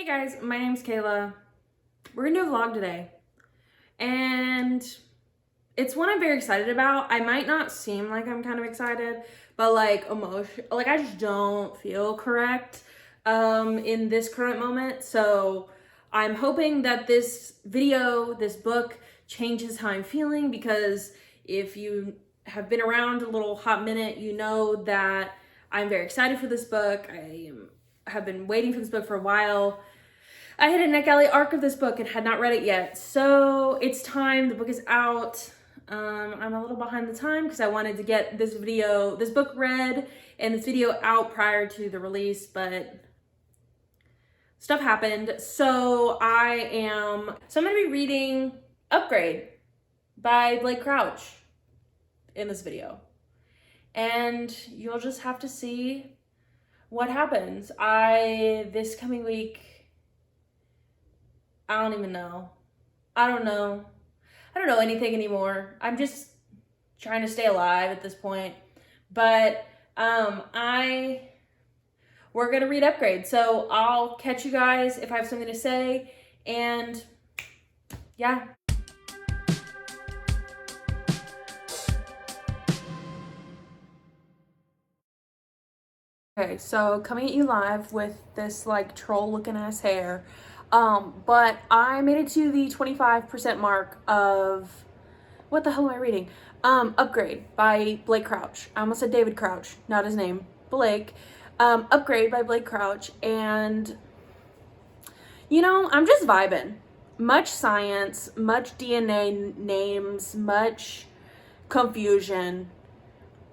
Hey guys, my name's Kayla. We're gonna do a vlog today. And it's one I'm very excited about. I might not seem like I'm kind of excited, but like I just don't feel correct in this current moment. So I'm hoping that this video, this book changes how I'm feeling, because if you have been around a little hot minute, you know that I'm very excited for this book. Have been waiting for this book for a while. I had a NetGalley arc of this book and had not read it yet. So it's time, the book is out. I'm a little behind the time because I wanted to get this book read and this video out prior to the release, but stuff happened. So I'm gonna be reading Upgrade by Blake Crouch in this video. And you'll just have to see what happens. This coming week, I don't even know. I don't know anything anymore. I'm just trying to stay alive at this point. But we're gonna read Upgrade. So I'll catch you guys if I have something to say. And yeah. Okay, so coming at you live with this like troll looking ass hair. But I made it to the 25% mark of, what the hell am I reading? Upgrade by Blake Crouch. I almost said David Crouch, not his name, Blake. Upgrade by Blake Crouch, and you know, I'm just vibing. Much science, much DNA names, much confusion,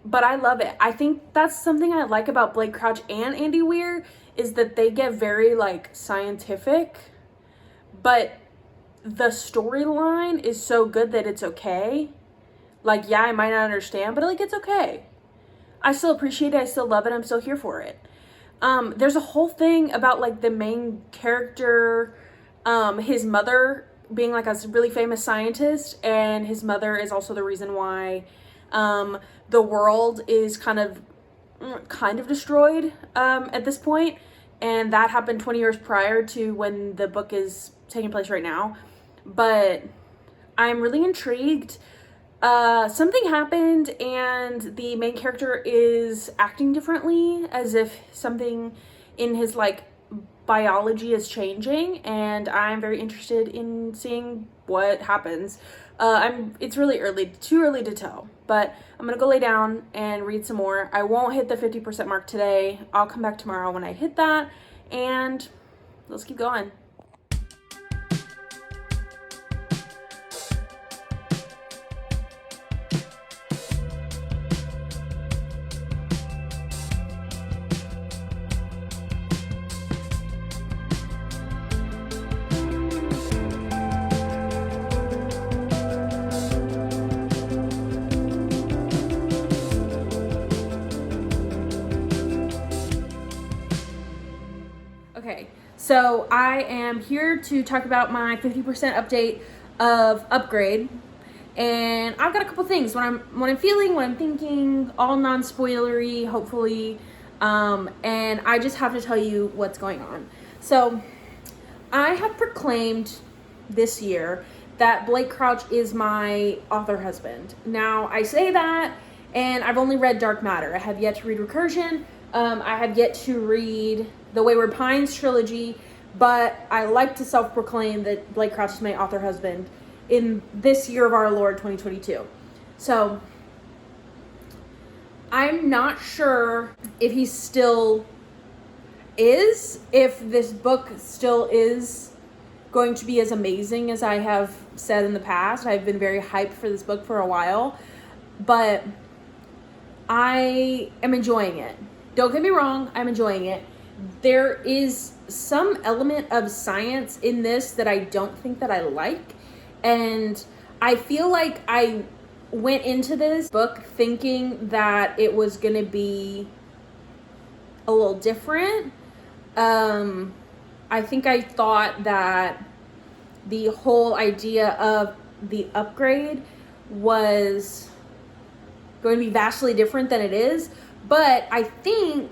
but I love it. I think that's something I like about Blake Crouch and Andy Weir, is that they get very like scientific, but the storyline is so good that it's okay. Like, yeah, I might not understand, but like, it's okay. I still appreciate it. I still love it. I'm still here for it. There's a whole thing about like the main character, his mother being like a really famous scientist, and his mother is also the reason why the world is kind of destroyed at this point, and that happened 20 years prior to when the book is taking place right now. But I'm really intrigued. Something happened and the main character is acting differently, as if something in his like biology is changing, and I'm very interested in seeing what happens. It's really too early to tell, but I'm gonna go lay down and read some more. I won't hit the 50% mark today. I'll come back tomorrow when I hit that, and let's keep going. Okay, so I am here to talk about my 50% update of Upgrade, and I've got a couple things. What I'm feeling, what I'm thinking, all non-spoilery, hopefully, and I just have to tell you what's going on. So I have proclaimed this year that Blake Crouch is my author husband. Now, I say that, and I've only read Dark Matter. I have yet to read Recursion. I have yet to read the Wayward Pines trilogy, but I like to self-proclaim that Blake Crouch is my author husband in this year of our Lord 2022. So I'm not sure if he still is, if this book still is going to be as amazing as I have said in the past. I've been very hyped for this book for a while, but I am enjoying it. Don't get me wrong, I'm enjoying it. There is some element of science in this that I don't think that I like, and I feel like I went into this book thinking that it was gonna be a little different. I think I thought that the whole idea of the upgrade was going to be vastly different than it is, but I think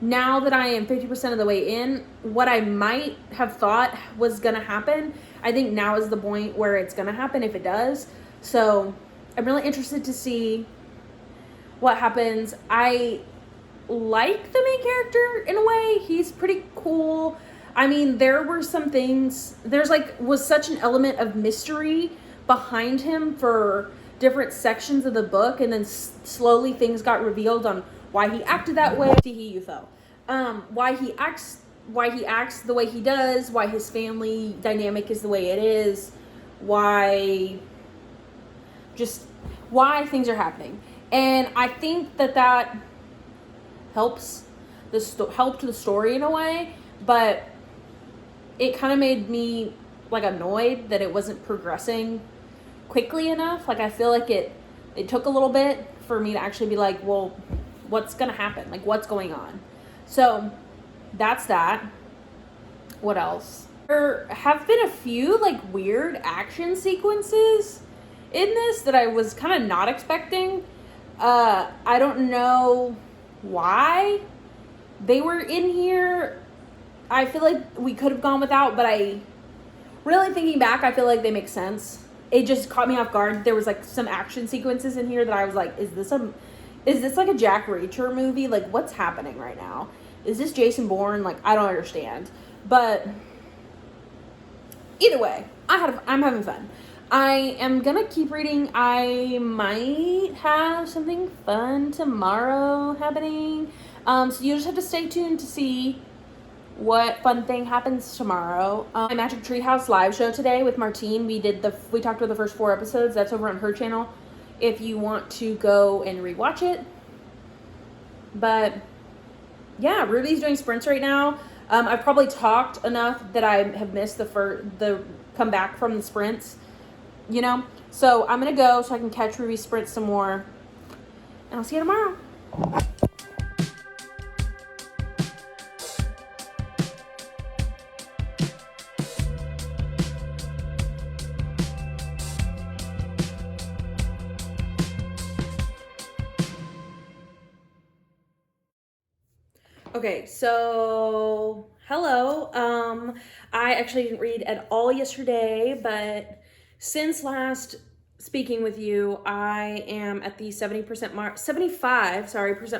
now that I am 50% of the way in, what I might have thought was gonna happen, I think now is the point where it's gonna happen if it does. So I'm really interested to see what happens. I like the main character in a way. He's pretty cool. I mean, there were some things, was such an element of mystery behind him for different sections of the book, and then slowly things got revealed on why he acted that way. You fell. Why he acts the way he does, why his family dynamic is the way it is, why things are happening. And I think that helped the story in a way, but it kind of made me like annoyed that it wasn't progressing quickly enough. Like I feel like it took a little bit for me to actually be like, well, what's gonna happen? Like what's going on? So that's that. What else? There have been a few like weird action sequences in this that I was kind of not expecting. I don't know why they were in here. I feel like we could have gone without, but really thinking back, I feel like they make sense. It just caught me off guard. There was like some action sequences in here that I was like, is this like a Jack Reacher movie? Like what's happening right now? Is this Jason Bourne? Like I don't understand. But either way, I'm having fun. I am gonna keep reading. I might have something fun tomorrow happening. So you just have to stay tuned to see what fun thing happens tomorrow. My Magic Treehouse live show today with Martine. We talked about the first 4 episodes. That's over on her channel if you want to go and rewatch it. But yeah, Ruby's doing sprints right now. I've probably talked enough that I have missed the comeback from the sprints, you know? So I'm gonna go so I can catch Ruby's sprints some more, and I'll see you tomorrow. Okay, so hello. I actually didn't read at all yesterday, but since last speaking with you, I am at the 75%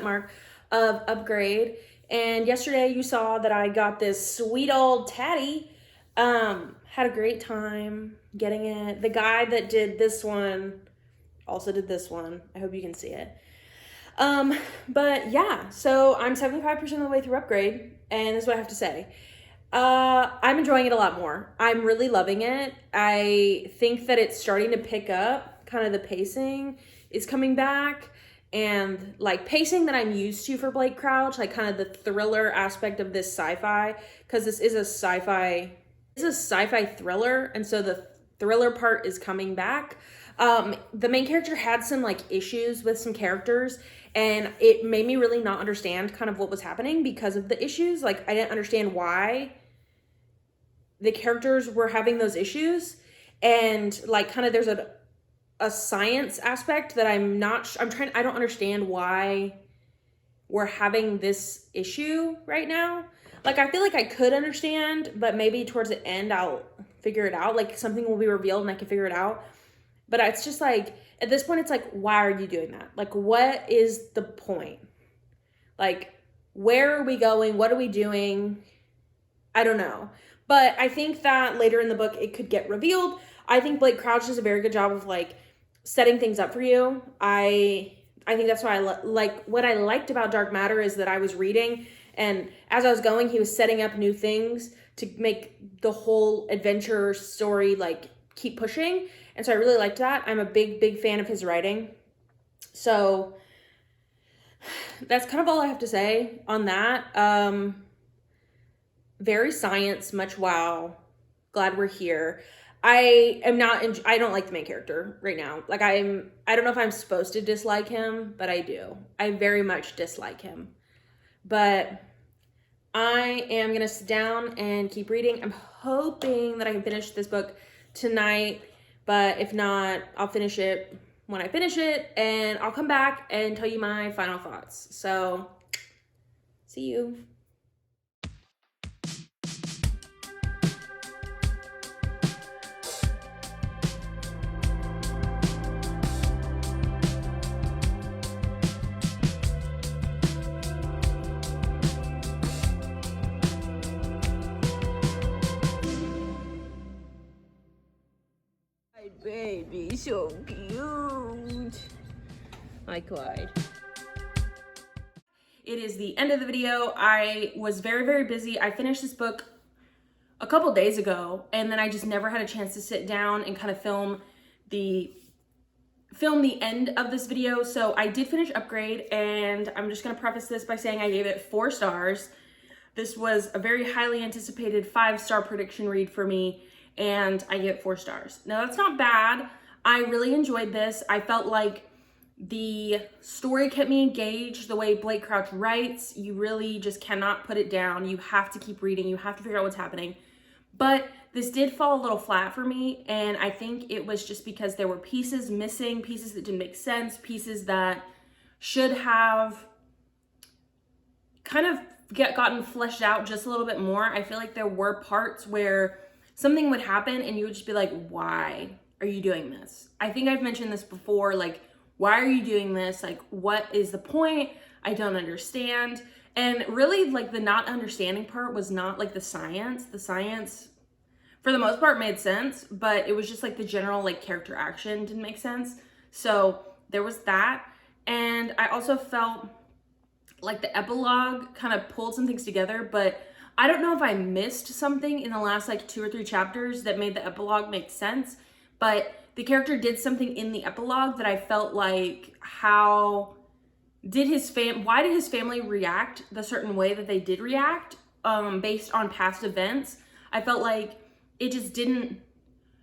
mark of upgrade. And yesterday you saw that I got this sweet old tatty. Had a great time getting it. The guy that did this one also did this one. I hope you can see it. But yeah, so I'm 75% of the way through upgrade, and this is what I have to say. I'm enjoying it a lot more. I'm really loving it. I think that it's starting to pick up, kind of the pacing is coming back, and like pacing that I'm used to for Blake Crouch, like kind of the thriller aspect of this sci-fi, because this is a sci-fi thriller, and so the thriller part is coming back. The main character had some like issues with some characters, and it made me really not understand kind of what was happening because of the issues. Like I didn't understand why the characters were having those issues, and like kind of there's a science aspect that I don't understand why we're having this issue right now. Like I feel like I could understand, but maybe towards the end I'll figure it out. Like something will be revealed and I can figure it out. But it's just like, at this point, it's like, why are you doing that? Like, what is the point? Like, where are we going? What are we doing? I don't know. But I think that later in the book, it could get revealed. I think Blake Crouch does a very good job of, like, setting things up for you. I think that's why what I liked about Dark Matter is that I was reading, and as I was going, he was setting up new things to make the whole adventure story, like, keep pushing. And so I really liked that. I'm a big fan of his writing. So that's kind of all I have to say on that. Very science, much wow. Glad we're here. I don't like the main character right now. Like I don't know if I'm supposed to dislike him, but I do. I very much dislike him. But I am going to sit down and keep reading. I'm hoping that I can finish this book tonight. But if not, I'll finish it when I finish it, and I'll come back and tell you my final thoughts. So See you. My baby, so cute. I cried. It is the end of the video. I was very, very busy. I finished this book a couple days ago, and then I just never had a chance to sit down and kind of film the end of this video. So I did finish Upgrade, and I'm just gonna preface this by saying I gave it 4 stars. This was a very highly anticipated 5-star prediction read for me, and I gave it 4 stars. Now that's not bad. I really enjoyed this. I felt like the story kept me engaged. The way Blake Crouch writes, you really just cannot put it down. You have to keep reading. You have to figure out what's happening. But this did fall a little flat for me, and I think it was just because there were pieces missing, pieces that didn't make sense, pieces that should have kind of gotten fleshed out just a little bit more. I feel like there were parts where something would happen and you would just be like, why are you doing this? I think I've mentioned this before, like, why are you doing this? Like, what is the point? I don't understand. And really, like, the not understanding part was not like the science. The science, for the most part, made sense, but it was just like the general, like, character action didn't make sense. So there was that. And I also felt like the epilogue kind of pulled some things together, but I don't know if I missed something in the last like 2 or 3 chapters that made the epilogue make sense, but the character did something in the epilogue that I felt like, why did his family react the certain way that they did react based on past events? I felt like it just didn't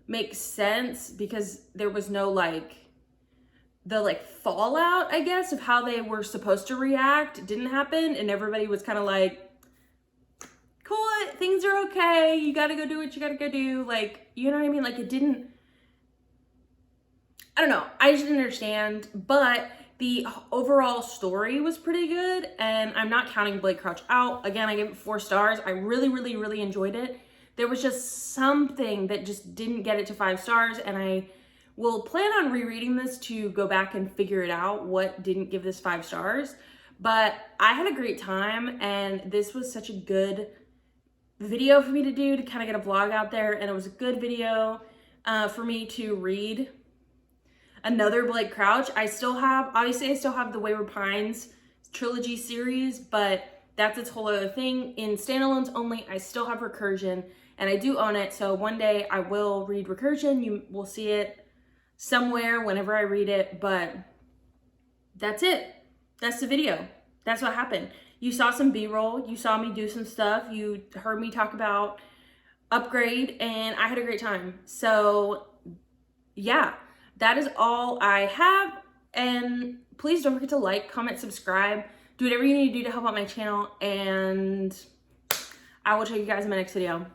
make sense because there was no like fallout, I guess, of how they were supposed to react didn't happen, and everybody was kind of like, cool, things are okay, you gotta go do what you gotta go do, like, you know what I mean? Like, it didn't, I don't know, I just didn't understand, but the overall story was pretty good, and I'm not counting Blake Crouch out. Again, I gave it 4 stars. I really, really, really enjoyed it. There was just something that just didn't get it to 5 stars, and I will plan on rereading this to go back and figure it out what didn't give this 5 stars. But I had a great time, and this was such a good video for me to do, to kind of get a vlog out there, and it was a good video for me to read another Blake Crouch. Obviously I still have the Wayward Pines trilogy series, but that's its whole other thing. In standalones only, I still have Recursion, and I do own it, so one day I will read Recursion. You will see it somewhere whenever I read it, but that's it. That's the video. That's what happened. You saw some B-roll, you saw me do some stuff, you heard me talk about Upgrade, and I had a great time. So yeah, that is all I have, and please don't forget to like, comment, subscribe, do whatever you need to do to help out my channel, and I will check you guys in my next video.